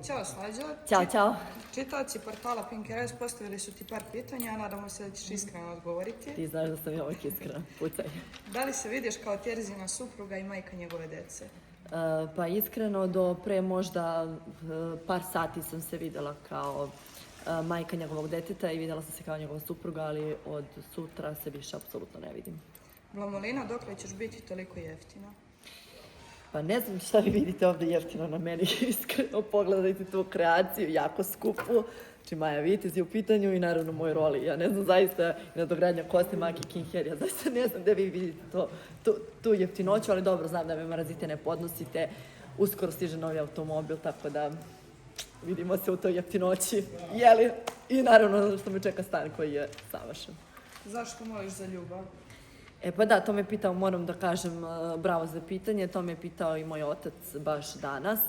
Ćao Slađo. Ćao, čao. Čitaoci portala Pinterest postavili su ti par pitanja, a nadamo se da ćeš iskreno odgovoriti. Ti znaš da sam ja uvijek iskrena, pucaj. Da li se vidiš kao Terzina supruga i majka njegove dece? Pa iskreno, do pre možda par sati sam se vidjela kao majka njegovog deteta i vidjela sam se kao njegova supruga, ali od sutra se više apsolutno ne vidim. Blamolina, dokle ćeš biti toliko jeftina? Pa ne znam šta vi vidite ovdje jeftino na meni, iskreno pogledajte tu kreaciju, jako skupu. Znači Maja Vitez je u pitanju i naravno moj roli. Ja ne znam zaista i nadogradnja koste, maki, king hair, ja zaista ne znam gdje vi vidite tu jeftinoću, ali dobro znam da me mrazite, ne podnosite. Uskoro stiže novi automobil, tako da vidimo se u toj jeftinoći. Jeli? I naravno što me čeka stan koji je savršen. Zašto moliš za ljubav? E pa da, to me pitao, moram da kažem, bravo za pitanje, to me pitao i moj otac baš danas.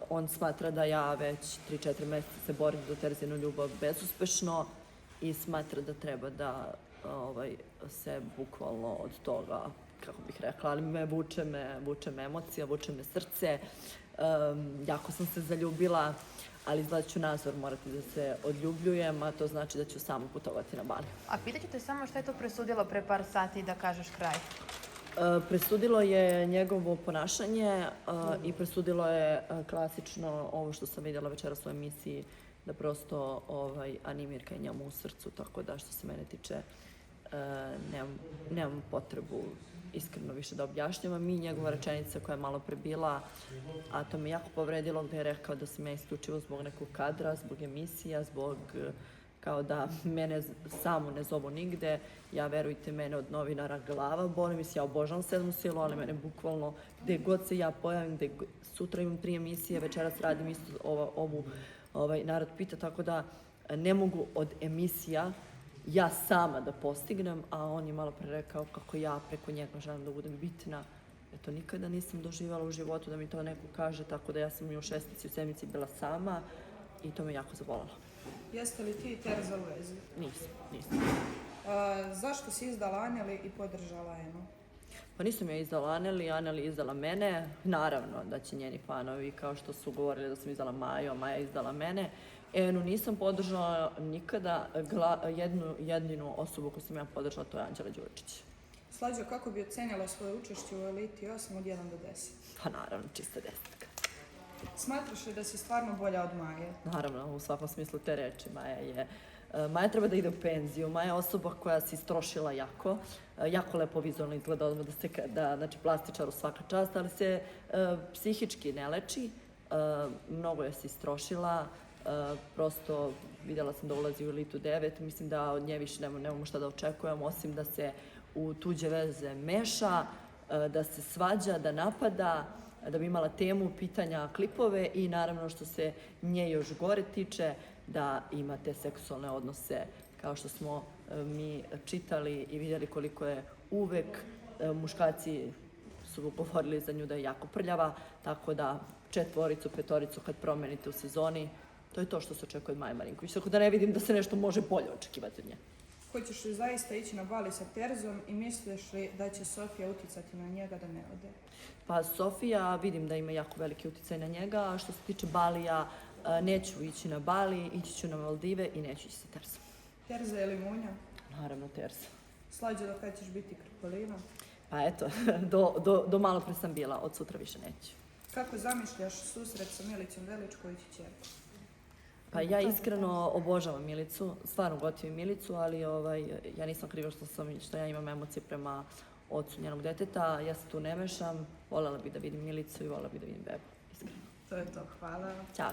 On smatra da ja već 3-4 mjeseca se borim za Terzinu ljubav bezuspešno i smatra da treba da se bukvalno od toga, kako bih rekla, ali vuče me emocija, vuče me srce. Jako sam se zaljubila, ali izgleda ću nazor morati da se odljubljujem, a to znači da ću samo putovati na Bali. A pitaću te samo što je to presudilo pre par sati da kažeš kraj? Presudilo je njegovo ponašanje i presudilo je klasično ovo što sam vidjela večeras u emisiji, da prosto animirka je njemu u srcu, tako da što se mene tiče nemam potrebu iskreno više da objašnjavam. I njegova rečenica koja je malo prebila, a to me jako povredilo, gdje je rekao da sam ja isključivo zbog nekog kadra, zbog emisija, zbog kao da mene samo ne zovu nigde. Ja, verujte, mene od novinara glava boli, mislim, ja obožavam Sedmu silu, ali mene bukvalno gdje god se ja pojavim, sutra imam 3 emisije, večeras radim isto ovu Narod pita, tako da ne mogu od emisija ja sama da postignem, a on je malo pre rekao kako ja preko njega želim da budem bitna. Eto, nikada nisam doživjela u životu da mi to neko kaže, tako da ja sam i u 6. i u 7. bila sama i to me jako zabolalo. Jeste li ti i Terza u vezi? Nisam. Zašto si izdala Aneli i podržala Enu? Pa nisam ja izdala Aneli, Aneli izdala mene. Naravno da će njeni fanovi, kao što su govorili da sam izdala Maju, a Maja izdala mene. Enu nisam podržala nikada, jedinu osobu koju sam ja podržala, to je Anđela Đuričić. Slađo, kako bi ocenjala svoje učešće u Eliti 8 od 1 do 10? Pa naravno, čista 10. Smatraš li da si stvarno bolja od Maje? Naravno, u svakom smislu te reči. Maja treba da ide u penziju. Maja je osoba koja se istrošila jako lepo vizualno izgleda, odmah znači plastičaru svaka čast, ali se psihički ne leči. Mnogo je se istrošila, prosto vidjela sam da ulazi u Elitu 9, mislim da od nje više nemamo šta da očekujemo, osim da se u tuđe veze meša, da se svađa, da napada, da bi imala temu, pitanja, klipove i naravno što se nje još gore tiče, da ima te seksualne odnose kao što smo mi čitali i vidjeli koliko je uvek muškarci su govorili za nju da je jako prljava, tako da 4, 5 kad promenite u sezoni, to je to što se očekuje od Maje Marinković. Tako da ne vidim da se nešto može bolje očekivati od nje. Hoćeš li zaista ići na Bali sa Terzom i misliš li da će Sofija uticati na njega da ne ode? Pa Sofija vidim da ima jako veliki uticaj na njega, a što se tiče Balija, neću ići na Bali, ići ću na Maldive i neću ići sa Terzom. Terza ili Munja? Naravno Terza. Slađo, do kada ćeš biti Krpolina? Pa eto, do malo pre sam bila, od sutra više neću. Kako zamišljaš susret sa Milicom Veličković i ćerkom? Pa ja iskreno obožavam Milicu, stvarno gotivim Milicu, ali ja nisam kriva što ja imam emocije prema ocu njenog deteta, ja se tu ne mešam, voljela bih da vidim Milicu i voljela bih da vidim bebu, iskreno. To je to, hvala. Ćao.